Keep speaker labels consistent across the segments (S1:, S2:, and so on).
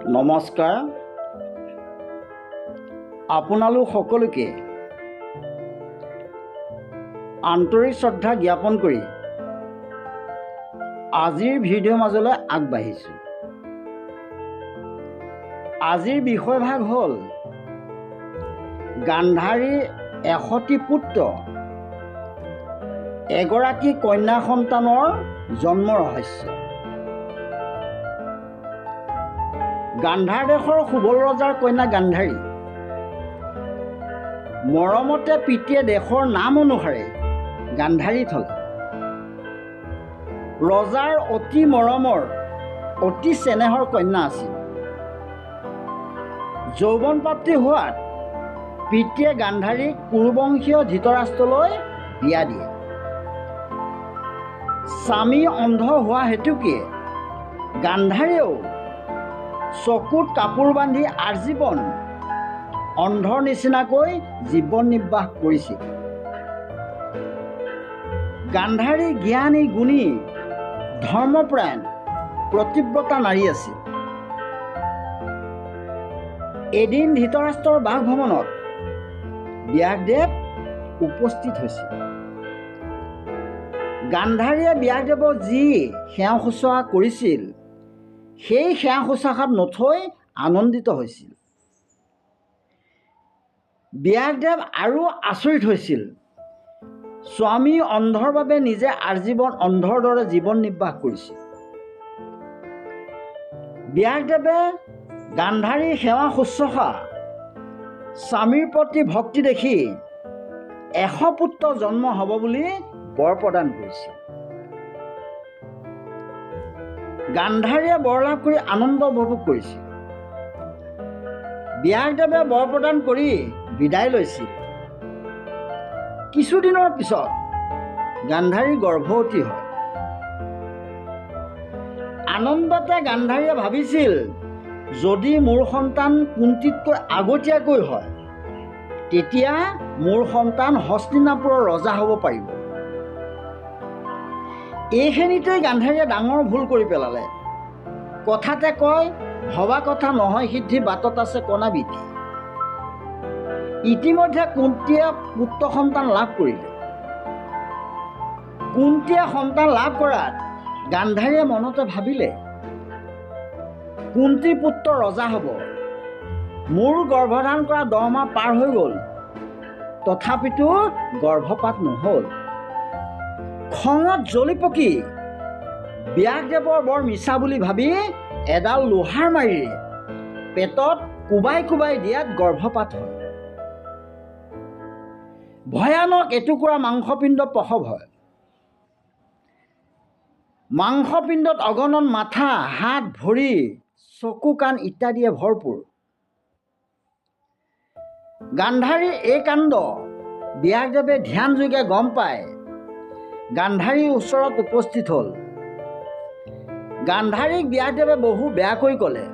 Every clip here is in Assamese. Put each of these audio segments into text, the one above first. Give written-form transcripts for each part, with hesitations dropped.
S1: নমস্কাৰ। আপোনালোক সকলোকে আন্তৰিক শ্ৰদ্ধা জ্ঞাপন কৰি আজিৰ ভিডিঅ'ৰ মাজলৈ আগবাঢ়িছোঁ। আজিৰ বিষয়ভাগ হ'ল গান্ধাৰীৰ 100টি পুত্ৰ, এগৰাকী কন্যা সন্তানৰ জন্ম ৰহস্য। গান্ধাৰ দেশৰ সুবল ৰজাৰ কন্যা গান্ধাৰী মৰমতে পিতৃয়ে দেশৰ নাম অনুসাৰে গান্ধাৰী থলে। ৰজাৰ অতি মৰমৰ অতি চেনেহৰ কন্যা আছিল। যৌৱনপ্ৰাপ্তি হোৱাত পিতৃয়ে গান্ধাৰীক কুৰুবংশীয় ধৃতৰাষ্ট্ৰলৈ বিয়া দিয়ে। স্বামী অন্ধ হোৱা হেতুকে গান্ধাৰীয়েও চকুত কাপোৰ বান্ধি আজীৱন অন্ধৰ নিচিনাকৈ জীৱন নিৰ্বাহ কৰিছিল। গান্ধাৰী জ্ঞানী, গুণী, ধৰ্মপৰায়ণ, প্ৰতিব্ৰতা নাৰী আছিল। এদিন ধৃতৰাষ্ট্ৰৰ বাসভৱনত ব্যাসদেৱ উপস্থিত হৈছিল। গান্ধাৰীয়ে ব্যাসদেৱক যি সেৱা শুশ্ৰূষা কৰিছিল সেই সেৱা শুশ্ৰূষাত নথৈ আনন্দিত হৈছিল। ব্যাসদেৱ আৰু আচৰিত হৈছিল। স্বামী অন্ধৰ বাবে নিজে আজীৱন অন্ধৰ দৰে জীৱন নিৰ্বাহ কৰিছিল। ব্যাসদেৱে গান্ধাৰীৰ সেৱা শুশ্ৰূষা, স্বামীৰ প্ৰতি ভক্তি দেখি 100 পুত্ৰ জন্ম হ'ব বুলি বৰ প্ৰদান কৰিছিল। গান্ধাৰীয়ে বৰ লাভ কৰি আনন্দ উপভোগ কৰিছিল। ব্যাসদেৱে বৰ প্ৰদান কৰি বিদায় লৈছিল। কিছুদিনৰ পিছত গান্ধাৰী গৰ্ভৱতী হয়। আনন্দতে গান্ধাৰীয়ে ভাবিছিল, যদি মোৰ সন্তান কুন্তীতকৈ আগতীয়াকৈ হয় তেতিয়া মোৰ সন্তান হস্তিনাপুৰৰ ৰজা হ'ব পাৰিব। এইখিনিতেই গান্ধাৰীয়ে ডাঙৰ ভুল কৰি পেলালে। কথাতে কয়, ভবা কথা নহয় সিদ্ধি, বাটত আছে কণা বিধি। ইতিমধ্যে কুন্তীয়ে পুত্ৰ সন্তান লাভ কৰিলে। কুন্তীয়ে সন্তান লাভ কৰাত গান্ধাৰীয়ে মনতে ভাবিলে, কুন্তীৰ পুত্ৰ ৰজা হ'ব। মোৰ গৰ্ভধাৰণ কৰা 10 মাহ পাৰ হৈ গ'ল, তথাপিতো গৰ্ভপাত নহ'ল। খঙত জ্বলি পকি ব্যাসদেৱৰ বৰ মিছা বুলি ভাবি এডাল লোহাৰ মাৰিৰে পেটত কোবাই কোবাই দিয়াত গৰ্ভপাত হয়। ভয়ানক এটুকুৰা মাংসপিণ্ড প্ৰসৱ হয়। মাংসপিণ্ডত অগণন মাথা, হাত, ভৰি, চকু, কাণ ইত্যাদিয়ে ভৰপূৰ। গান্ধাৰীৰ এই কাণ্ড ব্যাসদেৱে ধ্যান যোগে গম পাই গান্ধাৰীৰ ওচৰত উপস্থিত হ'ল। গান্ধাৰীক ব্যাসদেৱে বহু বেয়াকৈ ক'লে।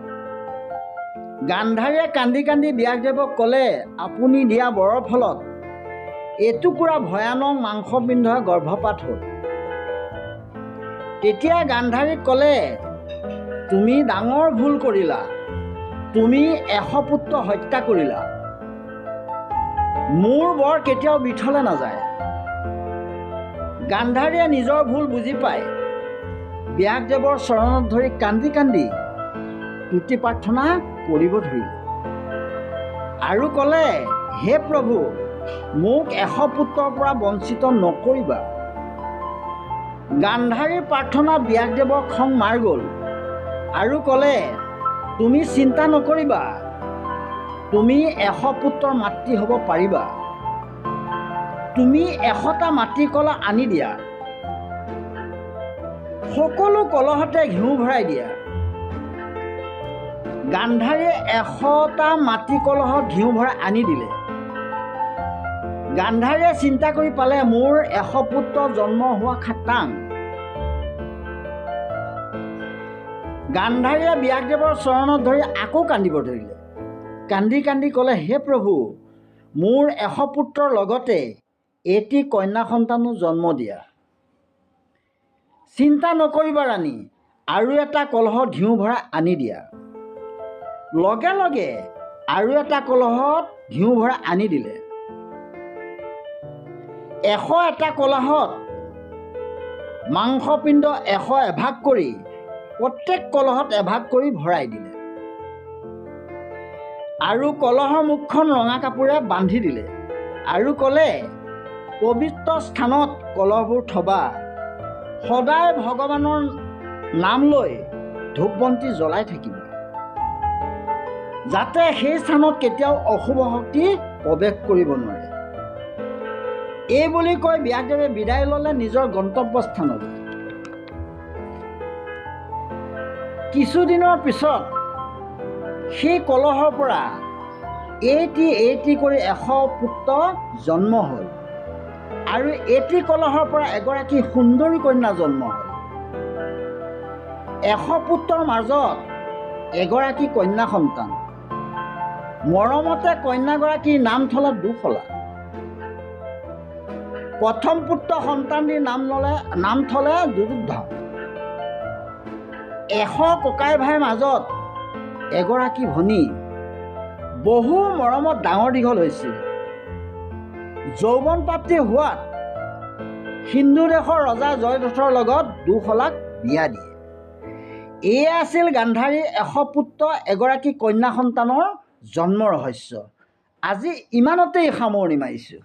S1: গান্ধাৰীয়ে কান্দি কান্দি ব্যাসদেৱক ক'লে, আপুনি দিয়া বৰৰ ফলত এটুকুৰা ভয়ানক মাংসপিণ্ডই গৰ্ভপাত হ'ল। তেতিয়া গান্ধাৰীক ক'লে, তুমি ডাঙৰ ভুল কৰিলা, তুমি 100 পুত্ৰ হত্যা কৰিলা। মোৰ বৰ কেতিয়াও বিথলে নাযায়। গান্ধাৰীয়ে নিজৰ ভুল বুজি পাই ব্যাসদেৱৰ চৰণত ধৰি কান্দি কান্দি তুতি প্ৰাৰ্থনা কৰিব ধৰিলে আৰু ক'লে, হে প্ৰভু, মোক 100 পুত্ৰৰ পৰা বঞ্চিত নকৰিবা। গান্ধাৰীৰ প্ৰাৰ্থনাত ব্যাসদেৱৰ খং মাৰ গ'ল আৰু ক'লে, তুমি চিন্তা নকৰিবা, তুমি 100 পুত্ৰৰ মাতৃ হ'ব পাৰিবা। তুমি 100টা মাটিৰ কলহ আনি দিয়া, সকলো কলহতে ঘিউ ভৰাই দিয়া। গান্ধাৰীয়ে 100টা মাটি কলহত ঘিউ ভৰাই আনি দিলে। গান্ধাৰীয়ে চিন্তা কৰি পালে, মোৰ 100 পুত্ৰ জন্ম হোৱা খাটাং। গান্ধাৰীয়ে ব্যাসদেৱৰ চৰণত ধৰি আকৌ কান্দিব ধৰিলে। কান্দি কান্দি ক'লে, হে প্ৰভু, মোৰ 100 পুত্ৰৰ লগতে এটি কন্যা সন্তানো জন্ম দিয়া। চিন্তা নকৰিবা ৰাণী, আৰু এটা কলহত ঘিউ ভৰাই আনি দিয়া। লগে লগে আৰু এটা কলহত ঘিউ ভৰাই আনি দিলে। 100 কলহত মাংসপিণ্ড 100 এভাগ কৰি প্ৰত্যেক কলহত এভাগ কৰি ভৰাই দিলে আৰু কলহৰ মুখখন ৰঙা কাপোৰে বান্ধি দিলে আৰু ক'লে, পবিত্ৰ স্থানত কলহবোৰ থবা, সদায় ভগৱানৰ নাম লৈ ধূপ বন্তি জ্বলাই থাকিবা, যাতে সেই স্থানত কেতিয়াও অশুভ শক্তি প্ৰৱেশ কৰিব নোৱাৰে। এই বুলি কৈ ব্যাসদেৱে বিদায় ল'লে নিজৰ গন্তব্যস্থানলৈ। কিছুদিনৰ পিছত সেই কলহৰ পৰা এটি কৰি 100 পুত্ৰ জন্ম হ'ল আৰু এটি কলহৰ পৰা এগৰাকী সুন্দৰী কন্যা জন্ম হ'ল। 100 পুত্ৰৰ মাজত এগৰাকী কন্যা সন্তান। মৰমতে কন্যাগৰাকীৰ নাম থলে দুফলা। প্ৰথম পুত্ৰ সন্তানটিৰ নাম থলে দুৰ্যোধন। 100 ককাই ভাইৰ মাজত এগৰাকী ভনী বহু মৰমত ডাঙৰ দীঘল হৈছিল। যৌৱন প্ৰাপ্তি হোৱাত সিন্ধু দেশৰ ৰজা জয়দ্ৰথৰ লগত দুশলাক বিয়া দিয়ে। এয়ে আছিল গান্ধাৰীৰ 100 পুত্ৰ এগৰাকী কন্যা সন্তানৰ জন্ম ৰহস্য। আজি ইমানতেই সামৰণি মাৰিছোঁ।